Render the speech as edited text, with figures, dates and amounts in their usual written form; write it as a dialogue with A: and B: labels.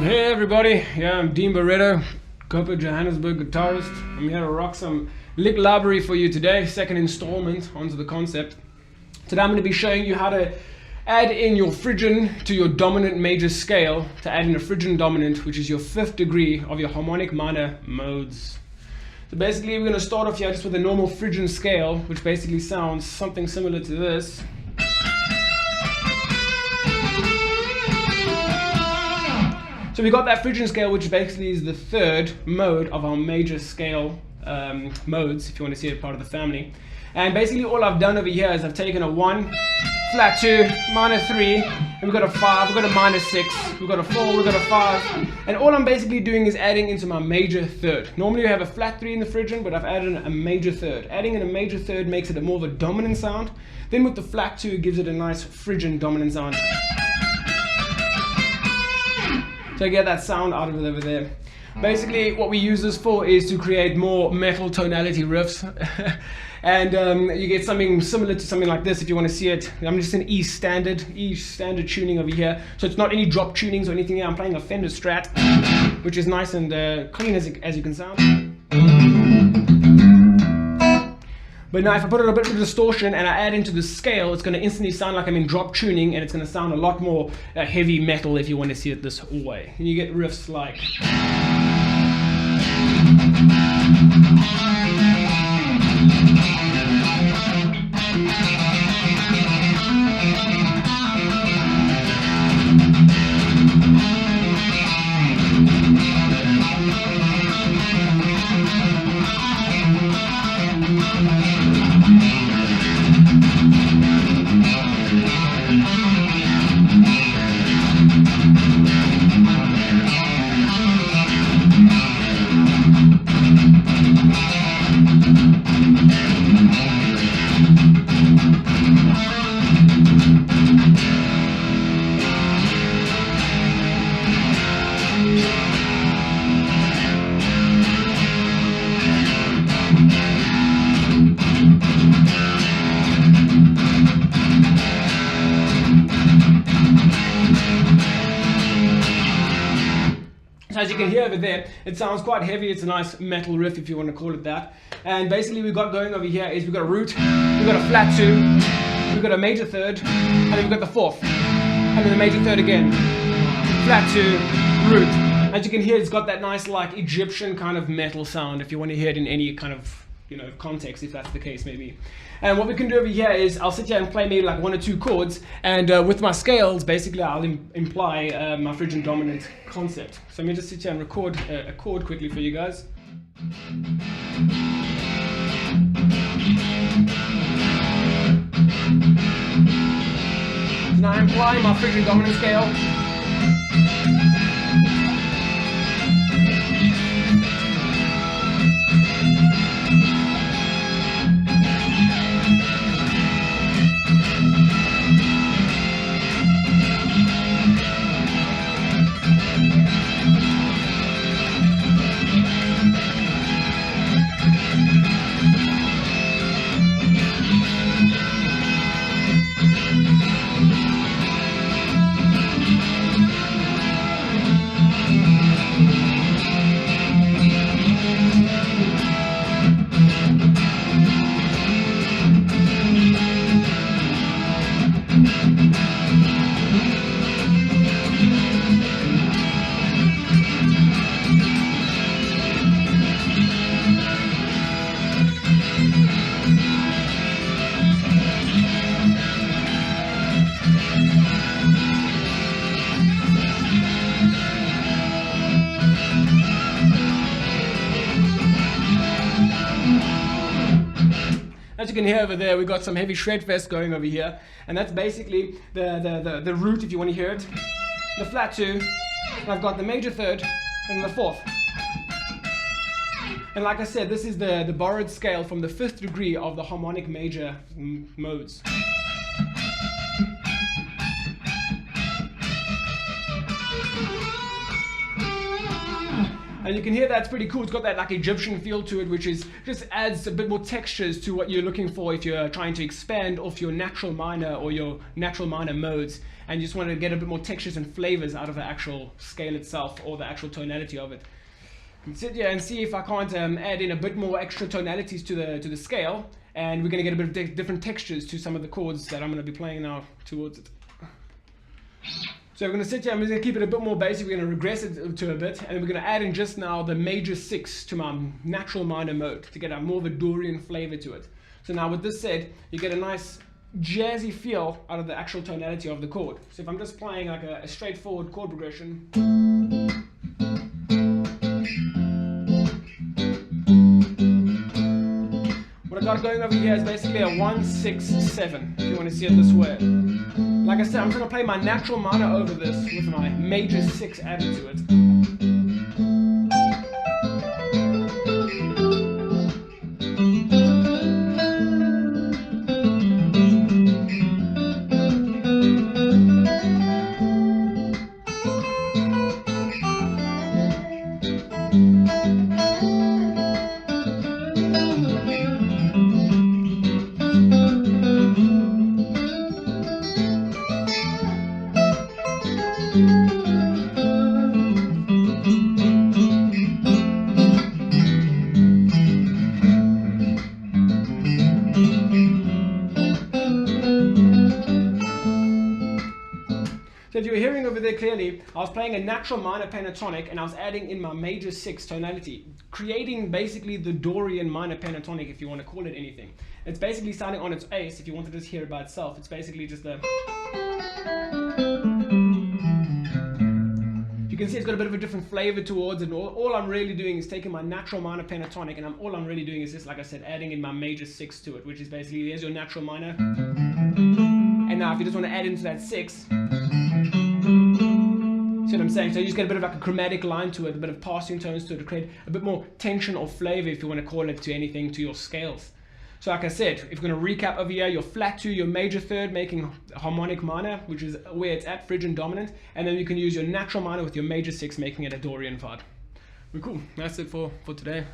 A: Hey everybody, I'm Dean Barreto, COPA Johannesburg guitarist. I'm here to rock some lick library for you today, second installment onto the concept. Today I'm going to be showing you how to add in your Phrygian to your dominant major scale, to add in a Phrygian dominant, which is your 5th degree of your harmonic minor modes. So basically we're going to start off here just with a normal Phrygian scale, which basically sounds something similar to this. So we got that Phrygian scale, which basically is the 3rd mode of our major scale modes, if you want to see it part of the family. And basically all I've done over here is I've taken a 1, flat 2, minor 3, and we've got a 5, we've got a minor 6, we've got a 4, we've got a 5. And all I'm basically doing is adding into my major 3rd. Normally you have a flat 3 in the Phrygian, but I've added a major 3rd. Adding in a major 3rd makes it a more of a dominant sound. Then with the flat 2, it gives it a nice Phrygian dominant sound. So get that sound out of it over there. Basically what we use this for is to create more metal tonality riffs. And you get something similar to something like this if you want to see it. I'm just in E standard tuning over here. So it's not any drop tunings or anything here. I'm playing a Fender Strat, which is nice and clean as you can sound. But now if I put a bit of distortion and I add into the scale, it's going to instantly sound like I'm in drop tuning, and it's going to sound a lot more heavy metal if you want to see it this way. And you get riffs like... So as you can hear over there, it sounds quite heavy. It's a nice metal riff if you want to call it that. And basically we've got going over here is we've got a root, we've got a flat 2, we've got a major 3rd, and then we've got the 4th, and then the major 3rd again, flat 2, root. As you can hear, it's got that nice like Egyptian kind of metal sound if you want to hear it in any kind of context, if that's the case maybe. And what we can do over here is I'll sit here and play maybe like 1 or 2 chords, and with my scales basically I'll imply my Phrygian dominant concept. So let me just sit here and record a chord quickly for you guys. So now I imply my Phrygian dominant scale. As you can hear over there, we've got some heavy shred fest going over here, and that's basically the root if you want to hear it, the flat 2, and I've got the major 3rd and the 4th. And like I said, this is the borrowed scale from the 5th degree of the harmonic major modes. And you can hear that's pretty cool. It's got that like Egyptian feel to it, which is just adds a bit more textures to what you're looking for if you're trying to expand off your natural minor or your natural minor modes, and you just want to get a bit more textures and flavors out of the actual scale itself or the actual tonality of it. And sit here and see if I can't add in a bit more extra tonalities to the scale, and we're going to get a bit of different textures to some of the chords that I'm going to be playing now towards it. So we're going to sit here, I'm going to keep it a bit more basic, we're going to regress it to a bit, and we're going to add in just now the major 6 to my natural minor mode to get a more of a Dorian flavor to it. So now with this said, you get a nice jazzy feel out of the actual tonality of the chord. So if I'm just playing like a straightforward chord progression, what I've got going over here is basically a 1, 6, 7, if you want to see it this way. Like I said, I'm going to play my natural minor over this with my major 6 added to it. So if you were hearing over there clearly, I was playing a natural minor pentatonic and I was adding in my major 6 tonality, creating basically the Dorian minor pentatonic, if you want to call it anything. It's basically sounding on its ace. If you want to just hear it by itself, it's basically just the... You can see it's got a bit of a different flavor towards it. All I'm really doing is taking my natural minor pentatonic, and all I'm really doing is just, like I said, adding in my major 6 to it, which is basically, there's your natural minor. And now if you just want to add into that 6, see what I'm saying? So you just get a bit of like a chromatic line to it, a bit of passing tones to it to create a bit more tension or flavor, if you want to call it, to anything, to your scales. So like I said, if you're going to recap over here, your flat 2, your major 3rd making harmonic minor, which is where it's at, Phrygian dominant, and then you can use your natural minor with your major 6 making it a Dorian vibe. Well, cool, that's it for today.